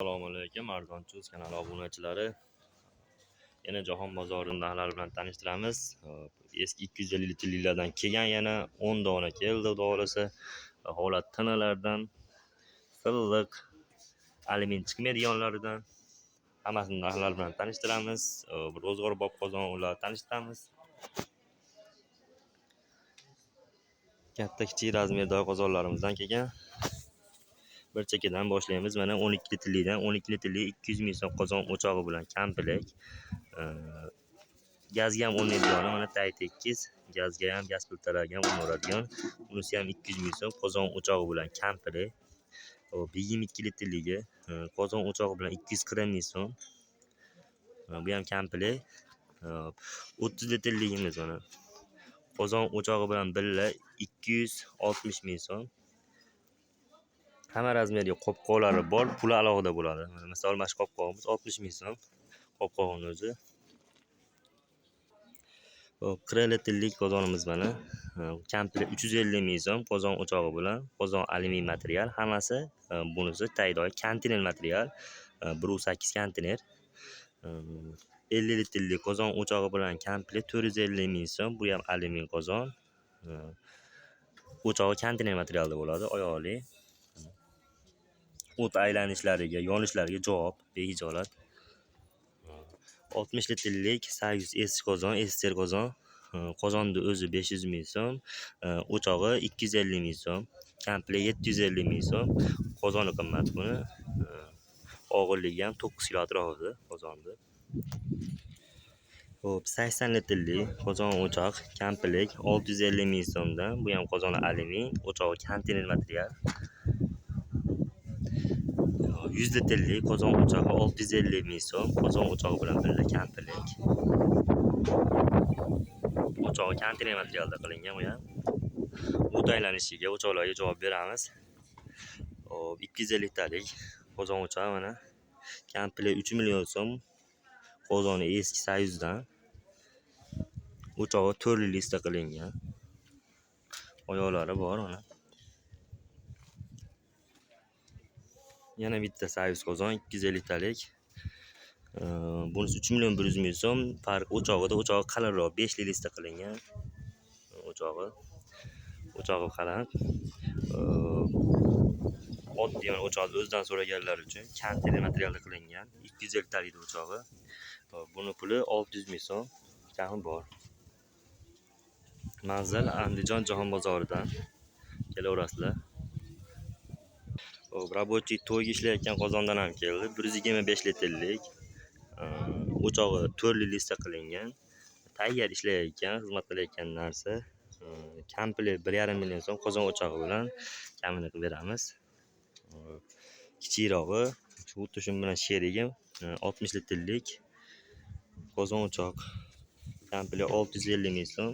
Assalomu alaykum Arzon Cho'z kanali obunachilari. Yana jahon bozori narxlari bilan tanishtiramiz. Eski 250 litrliklardan kelgan yana 10 dona keldi. Xudo holat tanalardan, silliq, alyumin chiqmaydiganlaridan hammasini narxlari bilan tanishtiramiz. Bir ro'zg'orbob qozon ular tanishtiramiz. Katta kichik razmerdagi qozonlarimizdan kelgan. Bir chekkadan boshlaymiz. Mana 12 litrlikdan 12 litrlik 200 ming so'm qozon o'chog'i bilan komplekt. Gazga ham o'rnaydigan, mana tay tekis, gazga ham, gaz filtrlariga ham o'rnaydigan. Bunisi ham 200 ming so'm qozon o'chog'i bilan komplekt. 22 litrligi qozon o'chog'i bilan 240 ming so'm. Bu ham komplekt. 30 litrligimiz mana qozon o'chog'i bilan birga 260 ming so'm. Hamma razmerga qopqoqlari bor, puli alohida bo'ladi. Misol mana shu qopqog'imiz 60 ming so'm. Qopqog'ining o'zi 40 litrlik qozonimiz mana komplekt 350 ming so'm qozon o'chog'i bilan, qozon alyumin material, hammasi bunisi taydoy konteyner material, 1.8 konteyner. 50 litrlik qozon o'chog'i bilan komplekt 450 ming so'm. Bu ham alyumin qozon. O'chog'i konteyner materialda bo'ladi, oyoqli. O't aylanishlariga, yonishlariga javob, behijolat. 60 litrlik 800 S qozon, SSR qozon. Qozonni o'zi 500 ming so'm, o'chog'i 250 ming so'm, komplekt 750 ming so'm. Qozoni qimmat buni. Og'irligi ham 9 kg atrofida qozonni. Xo'p, 80 litrlik qozon o'choq komplekt 650 ming so'mdan. Bu ham qozoni alyumin, o'chog'i konteyner material. 100 litrlik qozon o'chog'i 650 ming so'm, qozon o'chog'i bilan birga komplekt. O'chog'i konteyner materialda qilingan bu ham. O't aylanishiga, o'choqlarga javob beramiz. 250 litrlik qozon o'chog'i mana komplekt 3 million so'm. Qozoni eski Soyuzdan. O'chog'i 4 lista qilingan. Oyoqlari bor mana. Yana bitta Soyuz qozon 250 litrlik. Bunisi 3 million 100 ming so'm. Farq o'chog'ida, o'chog'i qalinroq 5 lista qilingan. O'chog'i qalin. Oddiy o'choqni o'zidan so'raganlar uchun konteyner materialda qilingan 250 litrlik o'chog'i. Buni puli 600 ming so'm. Kami bor. Manzil Andijon jahon bozoridan kelaverasizlar. Rabochiy to'yga ishlayotgan qozondan ham keldi. 125 litrlik. O'chog'i 4 lista qilingan. Tayyor ishlayotgan, xizmat qilayotgan narsa. Komplekt 1,5 million so'm qozon o'chog'i bilan kamini qilib beramiz. Kichikrog'i xuddi shu bilan sherigi 60 litrlik qozon o'choq. Komplekt 650 ming so'm.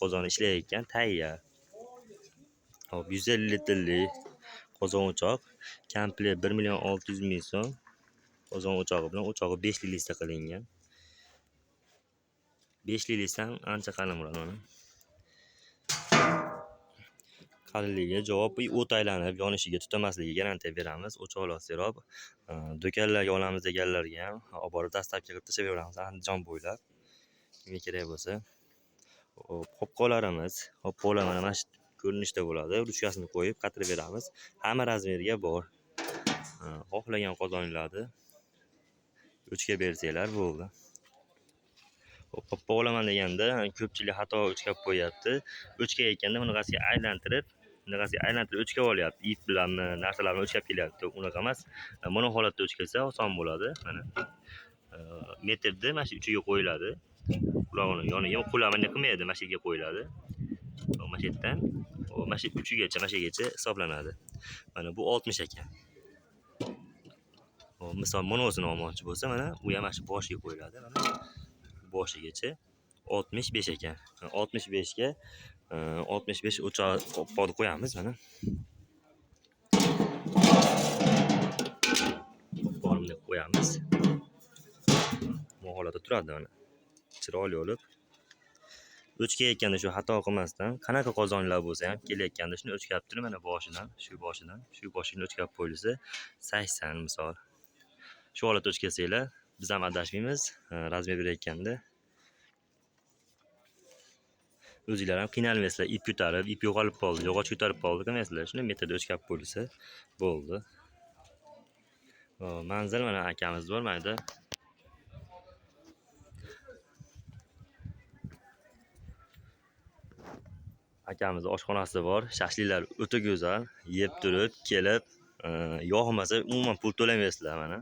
Qozon ishlayotgan tayyor. Hop, 150 litrlik qozon o'choq. Komplekt 1 million 600 ming so'm. Qozon o'chog'i bilan, o'chog'i 5 lista qilingan. 5 lista ham ancha qalinroq mana. Qalinligiga javob, o't aylanib yonishiga tutamasligiga garantiya beramiz. O'choqlar serob. Do'konlarga olamiz deganlarga ham olib borib dastavka qilib tashlab beramiz. Andijon bo'ylab. Kimga kerak bo'lsa. Qopqoqlarimiz, qopqoqlar mana shu ko'rinishda bo'ladi. Ruchkasini qo'yib qatirib beramiz. Hamma razmerga bor. Xohlagan qozonlarni o'chga bersanglar bo'ldi. Qopqoq olaman deganda ko'pchilik xato o'chkab qo'yapti. O'chga ekanda bunaqasiga aylantirib o'chkab olyapti. Ip bilanmi, narsalarni o'chkab kelyapti. Unaqa emas. Mana holatda o'chkasa oson bo'ladi. Mana metrda mana shu uchiga qo'yiladi. Qulog'ini yoniga qo'lamani qilmaydi, mana shu yerga qo'yiladi. Mana shu yerdan mana shu uchigacha, mana shu yergacha hisoblanadi. Mana bu 60 ekan. Misol monosini olmoqchi bo'lsa, mana u ham mana shu boshiga qo'yiladi. Mana boshigacha 65 ekan. 65 ga 65 o'choq qopqoqni qo'yamiz mana. Qopqoqni qo'yamiz. Bu holatda turadi mana. Chiroyli bo'lib. O'chga ekanda shu xato qilmasdan, qanaqa qozonlar bo'lsa ham kelayotganda shuni o'chkab turib, mana boshidan, shu boshidan o'chkab qo'yilsa 80 misol. Shu holatda o'tib kelsanglar, biz ham adashmaymiz. Razmer berayotganda o'zinglar ham qiynalmaysizlar. Ip ko'tarib, ip yo'qolib qoldi, yog'och ko'tarib qoldi demasizlar. Shunday metrda o'chkab qo'yilsa bo'ldi. Manzil mana akamiz bor, mana akamizning oshxonasi bor. Shashliklar o'ta go'zal. Yeb turib, kelib, yoqmasa umuman pul to'lamaysizlar mana.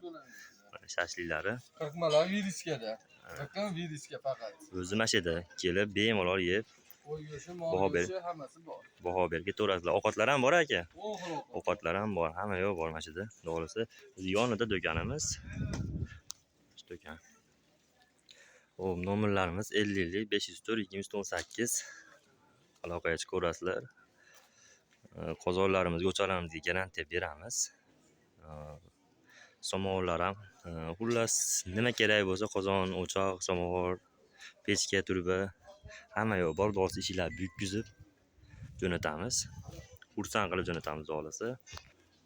Shashliklari. Qirqmalar viriskada. Qirqim viriska faqat. O'zi mana shu yerda kelib, bemalol yeb, Qo'y go'shti, mol go'shti hammasi bor. baho berib ketaverasizlar. Ovqatlar ham bor aka. Ovqatlar ham bor, hamma yo'q bor mana shu yerda. To'g'risi, yonida do'konimiz. Do'kon. Hop, nomerlarimiz 50 504 218. Aloqaga chiqib ko'rasizlar. Qozonlarimizga, o'choqlarimizga garantiya beramiz. Samovarlar ham, xullas nima kerak bo'lsa, qozon, o'choq, samovar, pechka, turba hamma yo'q bor. Xudo ishinglarni bitkizib jo'natamiz. Xursand qilib jo'natamiz, xohlasa.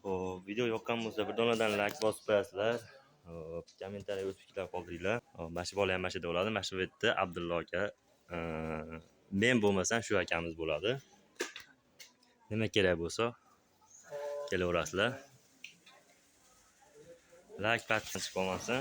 Hop, video yoqqan bo'lsa, bir donadan like bosib qo'yasizlar. Hop, kommentariy o'z fikr qoldiringlar. Hop, mana shu bola ham mana shu yerda bo'ladi. Mana shu yerda Abdulla aka, men bo'lmasam shu akamiz bo'ladi. Nima kerak bo'lsa kelaverasizlar. Like patdan chiqib qolmasin.